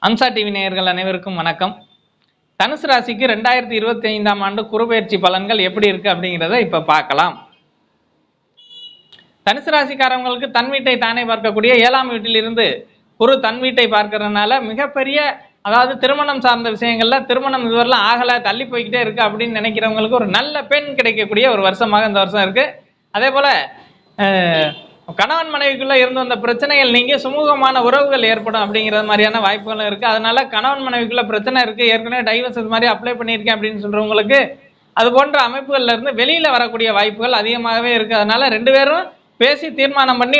Amsa TV நேயர்கள் அனைவருக்கும் வணக்கம். தனுசு ராசிக்கு 2025ஆம் ஆண்டு குருபெயர்ச்சி பலன்கள் எப்படி இருக்கு அப்படிங்கிறத இப்ப பார்க்கலாம். தனுசு ராசிக்காரவங்களுக்கு தன் வீட்டை தானே பார்க்கக்கூடிய 7ஆம் வீட்டிலிருந்து குரு தன் வீட்டை பார்க்கறதுனால மிகப்பெரிய, அதாவது திருமணம் சார்ந்த விஷயங்கள்ல திருமணம் இதுவரைலாம் ஆகலை, தள்ளி போய்கிட்டே இருக்கு அப்படின்னு நினைக்கிறவங்களுக்கு ஒரு நல்ல பெண் கிடைக்கக்கூடிய ஒரு வருஷமாக இந்த வருஷம் இருக்கு. அதே போல கணவன் மனைவிக்குள்ள இருந்து வந்த பிரச்சனைகள் நீங்க சுமூகமான உறவுகள் ஏற்படும் அப்படிங்கிற மாதிரியான வாய்ப்புகளும் இருக்கு. அதனால கணவன் மனைவிக்குள்ள பிரச்சனை இருக்கு, ஏற்கனவே டைவர்ஸ் இது மாதிரி அப்ளை பண்ணியிருக்கேன் அப்படின்னு சொல்றவங்களுக்கு அது போன்ற அமைப்புகள்ல இருந்து வெளியில வரக்கூடிய வாய்ப்புகள் அதிகமாகவே இருக்கு. அதனால ரெண்டு பேரும் பேசி தீர்மானம் பண்ணி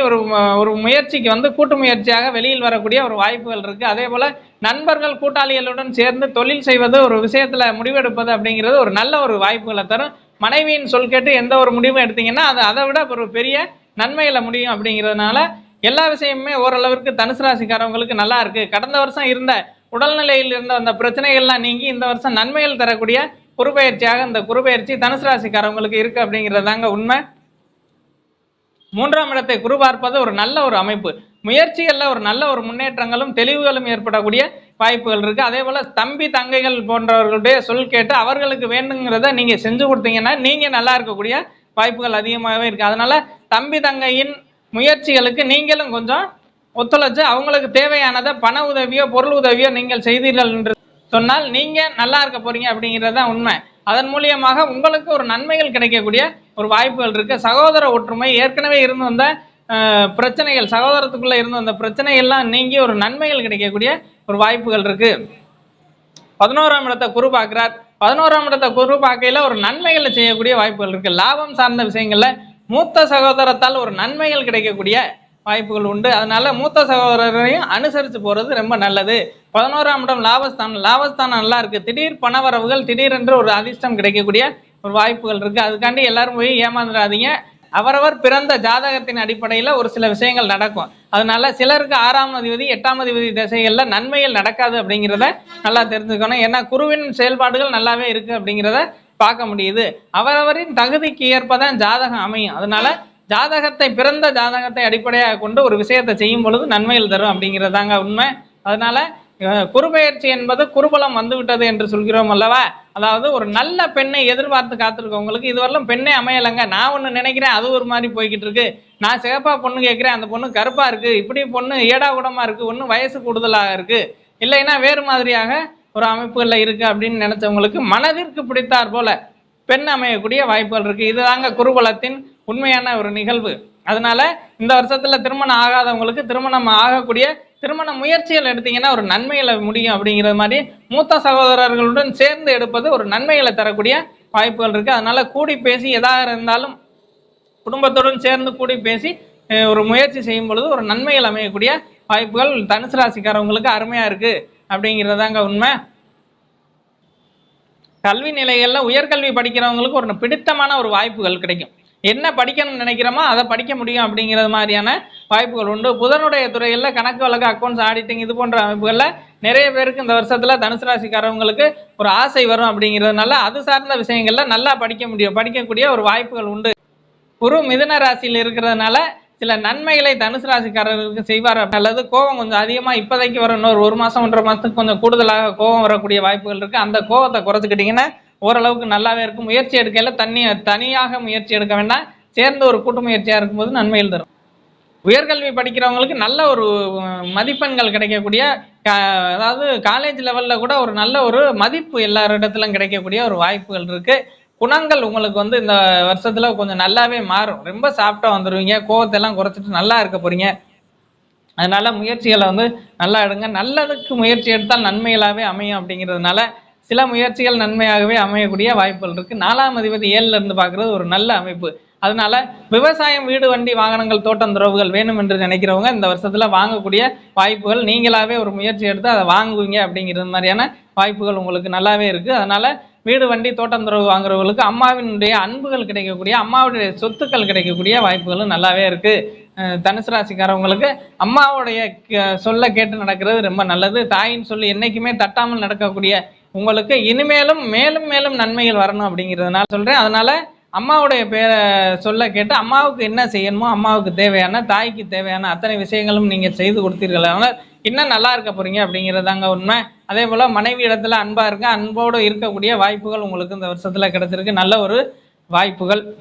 ஒரு முயற்சிக்கு வந்து கூட்டு முயற்சியாக வெளியில் வரக்கூடிய ஒரு வாய்ப்புகள் இருக்கு. அதே போல நண்பர்கள் கூட்டாளிகளுடன் சேர்ந்து தொழில் செய்வது, ஒரு விஷயத்துல முடிவெடுப்பது அப்படிங்கிறது ஒரு நல்ல ஒரு வாய்ப்புகளை தரும். மனைவியின் சொல் கேட்டு எந்த ஒரு முடிவும் எடுத்தீங்கன்னா அது அதை விட ஒரு பெரிய நன்மையில முடியும் அப்படிங்கிறதுனால எல்லா விஷயமுமே ஓரளவிற்கு தனுசு ராசிக்காரவங்களுக்கு நல்லா இருக்கு. கடந்த வருஷம் இருந்த உடல்நிலையில் இருந்த அந்த பிரச்சனைகள்லாம் நீங்கி இந்த வருஷம் நன்மைகள் தரக்கூடிய குருபெயர்ச்சியாக இந்த குருபெயர்ச்சி தனுசு ராசிக்காரவங்களுக்கு இருக்கு அப்படிங்கிறது தாங்க உண்மை. 3ஆம் இடத்தை குரு பார்ப்பது ஒரு நல்ல ஒரு அமைப்பு. முயற்சிகள்ல ஒரு நல்ல ஒரு முன்னேற்றங்களும் தெளிவுகளும் ஏற்படக்கூடிய வாய்ப்புகள் இருக்கு. அதே போல தம்பி தங்கைகள் போன்றவர்களுடைய சொல் கேட்டு அவர்களுக்கு வேண்டுங்கிறத நீங்க செஞ்சு கொடுத்தீங்கன்னா நீங்க நல்லா இருக்கக்கூடிய வாய்ப்புகள் அதிகமாகவே இருக்கு. அதனால தம்பி தங்கையின் முயற்சிகளுக்கு நீங்களும் கொஞ்சம் ஒத்துழைச்சு அவங்களுக்கு தேவையானதை பண உதவியோ பொருள் உதவியோ நீங்கள் செய்தீர்கள் என்று சொன்னால் நீங்க நல்லா இருக்க போறீங்க அப்படிங்கிறது தான் உண்மை. அதன் மூலியமாக உங்களுக்கு ஒரு நன்மைகள் கிடைக்கக்கூடிய ஒரு வாய்ப்புகள் இருக்கு. சகோதர ஒற்றுமை, ஏற்கனவே இருந்து வந்த பிரச்சனைகள், சகோதரத்துக்குள்ள இருந்து வந்த பிரச்சனைகள்லாம் நீங்கி ஒரு நன்மைகள் கிடைக்கக்கூடிய ஒரு வாய்ப்புகள் இருக்கு. 11ஆம் இடத்தை குரு பார்க்கிறார். 11ஆம் இடத்தை குரு பார்க்கையில ஒரு நன்மைகளை செய்யக்கூடிய வாய்ப்புகள் இருக்கு. லாபம் சார்ந்த விஷயங்கள்ல மூத்த சகோதரத்தால் ஒரு நன்மைகள் கிடைக்கக்கூடிய வாய்ப்புகள் உண்டு. அதனால மூத்த சகோதரரையும் அனுசரித்து போறது ரொம்ப நல்லது. 11ஆம் இடம் லாபஸ்தானம் நல்லா இருக்கு. திடீர் பணவரவுகள், திடீரென்று ஒரு அதிர்ஷ்டம் கிடைக்கக்கூடிய ஒரு வாய்ப்புகள் இருக்கு. அதுக்காண்டி எல்லாரும் போய் ஏமாந்துடாதீங்க. அவரவர் பிறந்த ஜாதகத்தின் அடிப்படையில் ஒரு சில விஷயங்கள் நடக்கும். அதனால சிலருக்கு 6ஆம் அதிபதி 8ஆம் அதிபதி திசைகள்ல நன்மைகள் நடக்காது அப்படிங்கிறத நல்லா தெரிஞ்சுக்கணும். ஏன்னா குருவின் செயல்பாடுகள் நல்லாவே இருக்கு அப்படிங்கிறத பார்க்க முடியுது. அவரவரின் தகுதிக்கு ஏற்பதான் ஜாதகம் அமையும். அதனால ஜாதகத்தை, பிறந்த ஜாதகத்தை அடிப்படையாக கொண்டு ஒரு விஷயத்தை செய்யும் பொழுது நன்மைகள் தரும் அப்படிங்கிறதாங்க உண்மை. அதனால குருபெயர்ச்சி என்பது குருபலம் வந்து விட்டது என்று சொல்கிறோம் அல்லவா. அதாவது ஒரு நல்ல பெண்ணை எதிர்பார்த்து காத்திருக்கவங்களுக்கு இதுவரையிலும் பெண்ணே அமையலைங்க. நான் ஒன்று நினைக்கிறேன், அது ஒரு மாதிரி போய்கிட்டு இருக்கு. நான் சிகப்பா பொண்ணு கேட்குறேன், அந்த பொண்ணு கருப்பா இருக்கு. இப்படி பொண்ணு ஏடா கூடமா இருக்கு, ஒன்று வயசு கூடுதலாக இருக்கு, இல்லைன்னா வேறு மாதிரியாக ஒரு அமைப்புகளில் இருக்கு அப்படின்னு நினைச்சவங்களுக்கு மனதிற்கு பிடித்தார் போல பெண் அமையக்கூடிய வாய்ப்புகள் இருக்கு. இதுதாங்க குருபலத்தின் உண்மையான ஒரு நிகழ்வு. அதனால இந்த வருஷத்துல திருமணம் ஆகாதவங்களுக்கு திருமணம் ஆகக்கூடிய திருமண முயற்சிகள் எடுத்தீங்கன்னா ஒரு நன்மைகளை முடியும் அப்படிங்கிறது மாதிரி மூத்த சகோதரர்களுடன் சேர்ந்து எடுப்பது ஒரு நன்மைகளை தரக்கூடிய வாய்ப்புகள் இருக்கு. அதனால கூடி பேசி எதாக இருந்தாலும் குடும்பத்துடன் சேர்ந்து கூடி பேசி ஒரு முயற்சி செய்யும் பொழுது ஒரு நன்மைகள் அமையக்கூடிய வாய்ப்புகள் தனுசு ராசிக்காரவங்களுக்கு அருமையா இருக்கு அப்படிங்கிறதாங்க உண்மை. கல்வி நிலைகள்ல உயர்கல்வி படிக்கிறவங்களுக்கு ஒரு பிடித்தமான ஒரு வாய்ப்புகள் கிடைக்கும். என்ன படிக்கணும்னு நினைக்கிறோமோ அதை படிக்க முடியும் அப்படிங்கிறது மாதிரியான வாய்ப்புகள் உண்டு. புதனுடைய துறையில் கணக்கு வழக்கு, அக்கௌண்ட்ஸ், ஆடிட்டிங் இது போன்ற அமைப்புகளில் நிறைய பேருக்கு இந்த வருஷத்துல தனுசு ராசிக்காரவங்களுக்கு ஒரு ஆசை வரும் அப்படிங்கிறதுனால அது சார்ந்த விஷயங்கள்ல நல்லா படிக்கக்கூடிய ஒரு வாய்ப்புகள் உண்டு. குரு மிதுன ராசியில் இருக்கிறதுனால சில நன்மைகளை தனுசு ராசிக்காரர்களுக்கு செய்வார். அல்லது கோபம் கொஞ்சம் அதிகமாக இப்போதைக்கு வர இன்னொரு 1 மாதம் 1.5 மாதத்துக்கு கொஞ்சம் கூடுதலாக கோபம் வரக்கூடிய வாய்ப்புகள் இருக்குது. அந்த கோபத்தை குறைச்சிக்கிட்டிங்கன்னா ஓரளவுக்கு நல்லாவே இருக்கும். முயற்சி எடுக்கையில தனியாக முயற்சி எடுக்க வேண்டாம், சேர்ந்து ஒரு கூட்டு முயற்சியாக இருக்கும்போது நன்மைகள் தரும். உயர்கல்வி படிக்கிறவங்களுக்கு நல்ல ஒரு மதிப்பெண்கள் கிடைக்கக்கூடிய, அதாவது காலேஜ் லெவலில் கூட ஒரு நல்ல ஒரு மதிப்பு எல்லாரிடத்திலும் கிடைக்கக்கூடிய ஒரு வாய்ப்புகள் இருக்குது. குணங்கள் உங்களுக்கு வந்து இந்த வருஷத்துல கொஞ்சம் நல்லாவே மாறும். ரொம்ப சாப்பிட்டா வந்துடுவீங்க, கோவத்தெல்லாம் குறைச்சிட்டு நல்லா இருக்க போறீங்க. அதனால முயற்சிகளை வந்து நல்லா எடுங்க. நல்லதுக்கு முயற்சி எடுத்தால் நன்மைகளாகவே அமையும் அப்படிங்கிறதுனால சில முயற்சிகள் நன்மையாகவே அமையக்கூடிய வாய்ப்புகள் இருக்கு. 4ஆம் அதிபதி 7ல இருந்து பார்க்கறது ஒரு நல்ல அமைப்பு. அதனால விவசாயம், வீடு, வண்டி, வாகனங்கள், தோட்டம், துறவுகள் வேணும் என்று நினைக்கிறவங்க இந்த வருஷத்துல வாங்கக்கூடிய வாய்ப்புகள், நீங்களாவே ஒரு முயற்சி எடுத்து அதை வாங்குவீங்க அப்படிங்கிறது மாதிரியான வாய்ப்புகள் உங்களுக்கு நல்லாவே இருக்கு. அதனால வீடு, வண்டி, தோட்டம், துறவு வாங்குறவங்களுக்கு அம்மாவினுடைய அன்புகள் கிடைக்கக்கூடிய, அம்மாவுடைய சொத்துக்கள் கிடைக்கக்கூடிய வாய்ப்புகளும் நல்லாவே இருக்கு. தனுசு ராசிக்காரவங்களுக்கு அம்மாவுடைய சொல்ல கேட்டு நடக்கிறது ரொம்ப நல்லது. தாயின் சொல்லி என்னைக்குமே தட்டாமல் நடக்கக்கூடிய உங்களுக்கு இனிமேலும் மேலும் மேலும் நன்மைகள் வரணும் அப்படிங்கிறதுனால சொல்றேன். அதனால அம்மாவுடைய பேரை சொல்ல கேட்டு அம்மாவுக்கு என்ன செய்யணுமோ, அம்மாவுக்கு தேவையான, தாய்க்கு தேவையான அத்தனை விஷயங்களும் நீங்க செய்து கொடுத்தீர்களானால் இன்னும் நல்லா இருக்க போறீங்க அப்படிங்கிறதாங்க உண்மை. அதே போல மனைவி இடத்துல அன்பா இருக்க, அன்போடு இருக்கக்கூடிய வாய்ப்புகள் உங்களுக்கு இந்த வருஷத்துல கிடைச்சிருக்கு. நல்ல ஒரு வாய்ப்புகள்.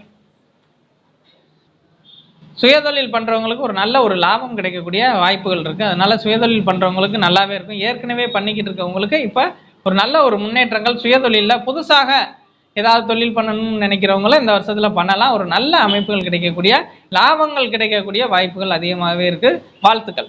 சுயதொழில் பண்றவங்களுக்கு ஒரு நல்ல ஒரு லாபம் கிடைக்கக்கூடிய வாய்ப்புகள் இருக்கு. அதனால சுயதொழில் பண்றவங்களுக்கு நல்லாவே இருக்கும். ஏற்கனவே பண்ணிக்கிட்டு இருக்கவங்களுக்கு இப்ப ஒரு நல்ல ஒரு முன்னேற்றங்கள், சுயதொழில்ல புதுசாக ஏதாவது தொழில் பண்ணணும்னு நினைக்கிறவங்களும் இந்த வருஷத்துல பண்ணலாம். ஒரு நல்ல அமைப்புகள் கிடைக்கக்கூடிய, லாபங்கள் கிடைக்கக்கூடிய வாய்ப்புகள் அதிகமாகவே இருக்கு. வாழ்த்துக்கள்.